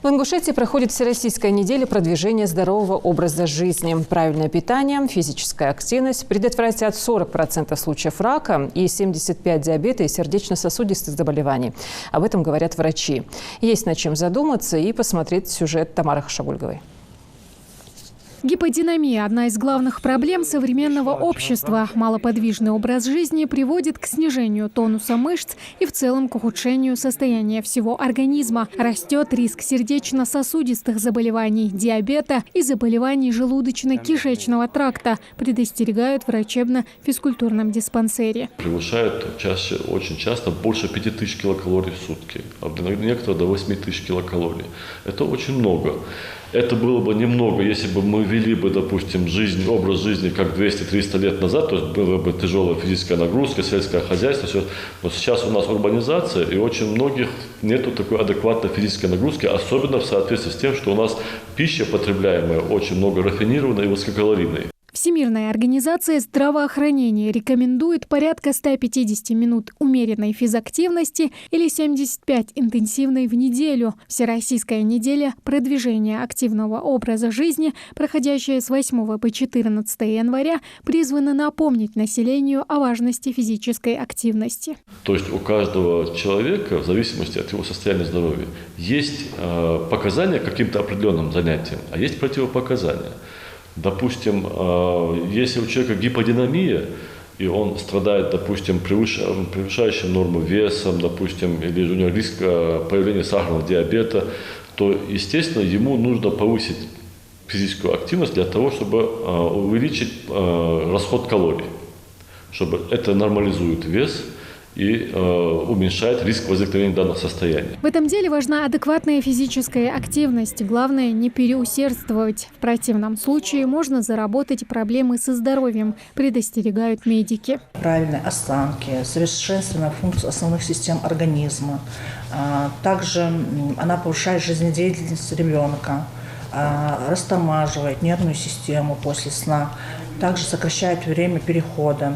В Ингушетии проходит Всероссийская неделя продвижения здорового образа жизни. Правильное питание, физическая активность предотвратят 40% случаев рака и 75% диабета и сердечно-сосудистых заболеваний. Об этом говорят врачи. Есть над чем задуматься и посмотреть сюжет Тамары Хашагульговой. Гиподинамия – одна из главных проблем современного общества. Малоподвижный образ жизни приводит к снижению тонуса мышц и в целом к ухудшению состояния всего организма. Растет риск сердечно-сосудистых заболеваний, диабета и заболеваний желудочно-кишечного тракта, предостерегают в врачебно-физкультурном диспансере. Превышают очень часто больше 5000 килокалорий в сутки, а некоторые до 8000 килокалорий. Это очень много. Это было бы немного, если бы мы вели бы, допустим, образ жизни как 200-300 лет назад, то есть была бы тяжелая физическая нагрузка, сельское хозяйство, все. Но сейчас у нас урбанизация, и очень многих нету такой адекватной физической нагрузки, особенно в соответствии с тем, что у нас пища потребляемая очень много рафинированной и высококалорийной. Всемирная организация здравоохранения рекомендует порядка 150 минут умеренной физактивности или 75 интенсивной в неделю. Всероссийская неделя продвижения активного образа жизни, проходящая с 8 по 14 января, призвана напомнить населению о важности физической активности. То есть у каждого человека, в зависимости от его состояния здоровья, есть показания к каким-то определенным занятиям, а есть противопоказания. Допустим, если у человека гиподинамия, и он страдает, допустим, превышающим норму весом, допустим, или у него риск появления сахарного диабета, то, естественно, ему нужно повысить физическую активность для того, чтобы увеличить расход калорий, чтобы это нормализует вес и уменьшает риск возникновения данного состояния. В этом деле важна адекватная физическая активность. Главное, не переусердствовать. В противном случае можно заработать проблемы со здоровьем, предостерегают медики. Правильные осанки, совершенствование функций основных систем организма. Также она повышает жизнедеятельность ребенка, растормаживает нервную систему после сна, также сокращает время перехода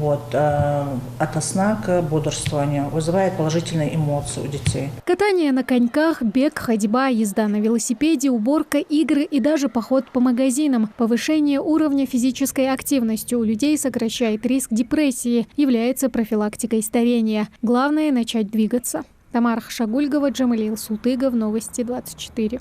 от сна к бодрствованию, вызывает положительные эмоции у детей. Катание на коньках, бег, ходьба, езда на велосипеде, уборка, игры и даже поход по магазинам. Повышение уровня физической активности у людей сокращает риск депрессии, является профилактикой старения. Главное – начать двигаться. Тамара Хашагульгова, Джамалил Султыгов, Новости 24.